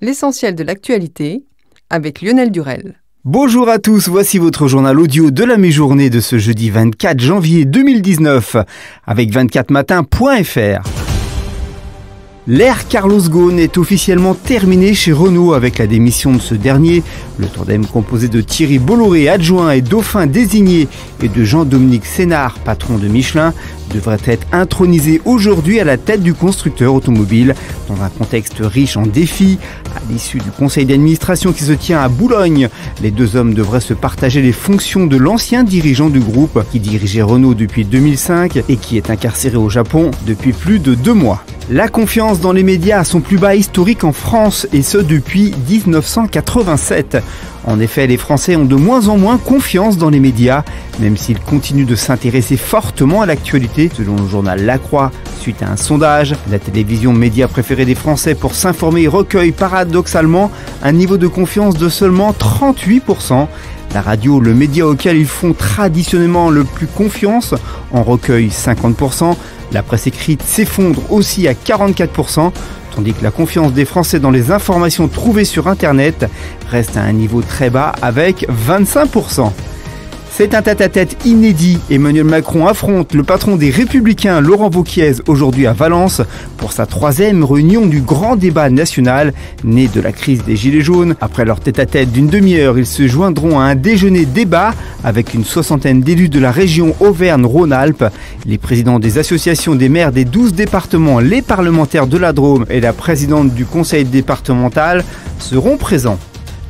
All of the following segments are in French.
L'essentiel de l'actualité avec Lionel Durel. Bonjour à tous, voici votre journal audio de la mi-journée de ce jeudi 24 janvier 2019 avec 24matin.fr. L'ère Carlos Ghosn est officiellement terminée chez Renault avec la démission de ce dernier. Le tandem composé de Thierry Bolloré, adjoint et dauphin désigné, et de Jean-Dominique Sénard, patron de Michelin, devrait être intronisé aujourd'hui à la tête du constructeur automobile dans un contexte riche en défis. À l'issue du conseil d'administration qui se tient à Boulogne, les deux hommes devraient se partager les fonctions de l'ancien dirigeant du groupe qui dirigeait Renault depuis 2005 et qui est incarcéré au Japon depuis plus de 2 mois. La confiance dans les médias a son plus bas historique en France, et ce depuis 1987. En effet, les Français ont de moins en moins confiance dans les médias, même s'ils continuent de s'intéresser fortement à l'actualité. Selon le journal La Croix, suite à un sondage, la télévision, média préféré des Français pour s'informer, recueille paradoxalement un niveau de confiance de seulement 38%. La radio, le média auquel ils font traditionnellement le plus confiance, en recueille 50%. La presse écrite s'effondre aussi à 44%, tandis que la confiance des Français dans les informations trouvées sur Internet reste à un niveau très bas avec 25%. C'est un tête-à-tête inédit. Emmanuel Macron affronte le patron des Républicains, Laurent Wauquiez, aujourd'hui à Valence pour sa 3e réunion du grand débat national, né de la crise des Gilets jaunes. Après leur tête-à-tête d'une demi-heure, ils se joindront à un déjeuner-débat avec une 60aine d'élus de la région Auvergne-Rhône-Alpes. Les présidents des associations des maires des 12 départements, les parlementaires de la Drôme et la présidente du conseil départemental seront présents.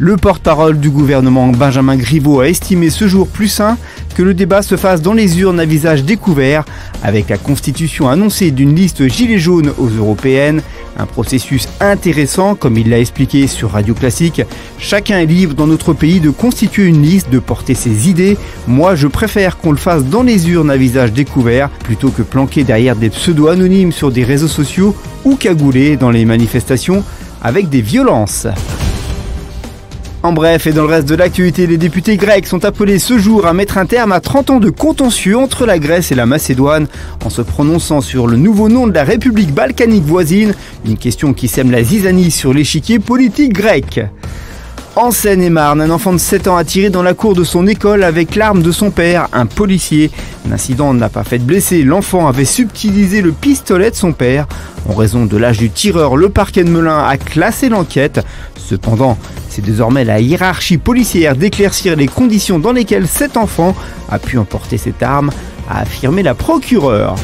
Le porte-parole du gouvernement, Benjamin Griveaux, a estimé ce jour plus sain que le débat se fasse dans les urnes à visage découvert, avec la constitution annoncée d'une liste Gilets jaunes aux européennes. Un processus intéressant, comme il l'a expliqué sur Radio Classique. Chacun est libre dans notre pays de constituer une liste, de porter ses idées. Moi, je préfère qu'on le fasse dans les urnes à visage découvert, plutôt que planqué derrière des pseudos anonymes sur des réseaux sociaux ou cagoulés dans les manifestations avec des violences. En bref, et dans le reste de l'actualité, les députés grecs sont appelés ce jour à mettre un terme à 30 ans de contentieux entre la Grèce et la Macédoine en se prononçant sur le nouveau nom de la République balkanique voisine, une question qui sème la zizanie sur l'échiquier politique grec. En Seine-et-Marne, un enfant de 7 ans a tiré dans la cour de son école avec l'arme de son père, un policier. L'incident n'a pas fait de blessés, l'enfant avait subtilisé le pistolet de son père. En raison de l'âge du tireur, le parquet de Melun a classé l'enquête. Cependant, c'est désormais la hiérarchie policière d'éclaircir les conditions dans lesquelles cet enfant a pu emporter cette arme, a affirmé la procureure.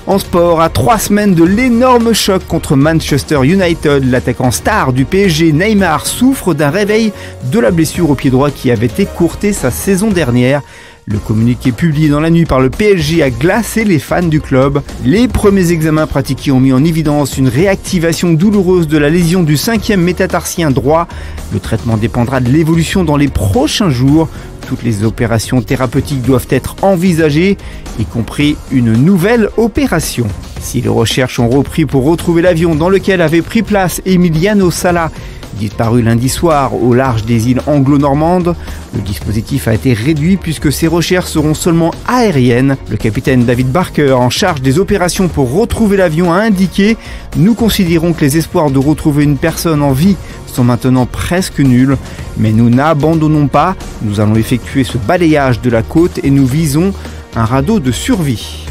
En sport, à 3 semaines de l'énorme choc contre Manchester United, l'attaquant star du PSG Neymar souffre d'un réveil de la blessure au pied droit qui avait écourté sa saison dernière. Le communiqué publié dans la nuit par le PSG a glacé les fans du club. Les premiers examens pratiqués ont mis en évidence une réactivation douloureuse de la lésion du 5e métatarsien droit. Le traitement dépendra de l'évolution dans les prochains jours. Toutes les opérations thérapeutiques doivent être envisagées, y compris une nouvelle opération. Si les recherches ont repris pour retrouver l'avion dans lequel avait pris place Emiliano Sala, disparu lundi soir au large des îles anglo-normandes, le dispositif a été réduit puisque ces recherches seront seulement aériennes. Le capitaine David Barker, en charge des opérations pour retrouver l'avion, a indiqué « Nous considérons que les espoirs de retrouver une personne en vie sont maintenant presque nuls, mais nous n'abandonnons pas, nous allons effectuer ce balayage de la côte et nous visons un radeau de survie ».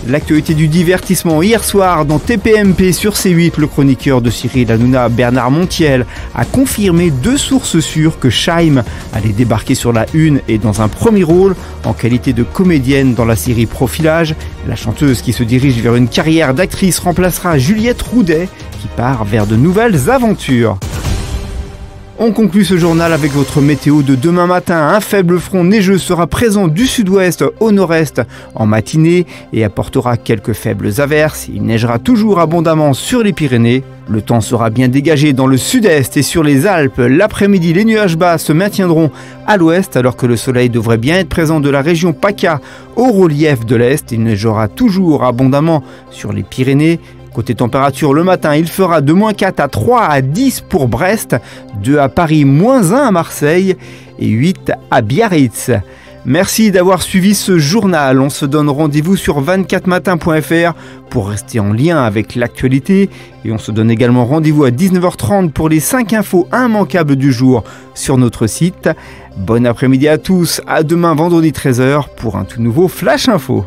L'actualité du divertissement hier soir dans TPMP sur C8, le chroniqueur de Cyril Hanouna, Bernard Montiel, a confirmé 2 sources sûres que Shaim allait débarquer sur la une et dans un premier rôle en qualité de comédienne dans la série Profilage. La chanteuse qui se dirige vers une carrière d'actrice remplacera Juliette Roudet qui part vers de nouvelles aventures. On conclut ce journal avec votre météo de demain matin. Un faible front neigeux sera présent du sud-ouest au nord-est en matinée et apportera quelques faibles averses. Il neigera toujours abondamment sur les Pyrénées. Le temps sera bien dégagé dans le sud-est et sur les Alpes. L'après-midi, les nuages bas se maintiendront à l'ouest alors que le soleil devrait bien être présent de la région PACA au relief de l'est. Il neigera toujours abondamment sur les Pyrénées. Côté température, le matin, il fera de -4 à 3 à 10 pour Brest, 2 à Paris, -1 à Marseille et 8 à Biarritz. Merci d'avoir suivi ce journal. On se donne rendez-vous sur 24matin.fr pour rester en lien avec l'actualité. Et on se donne également rendez-vous à 19h30 pour les 5 infos immanquables du jour sur notre site. Bon après-midi à tous. À demain vendredi 13h pour un tout nouveau Flash Info.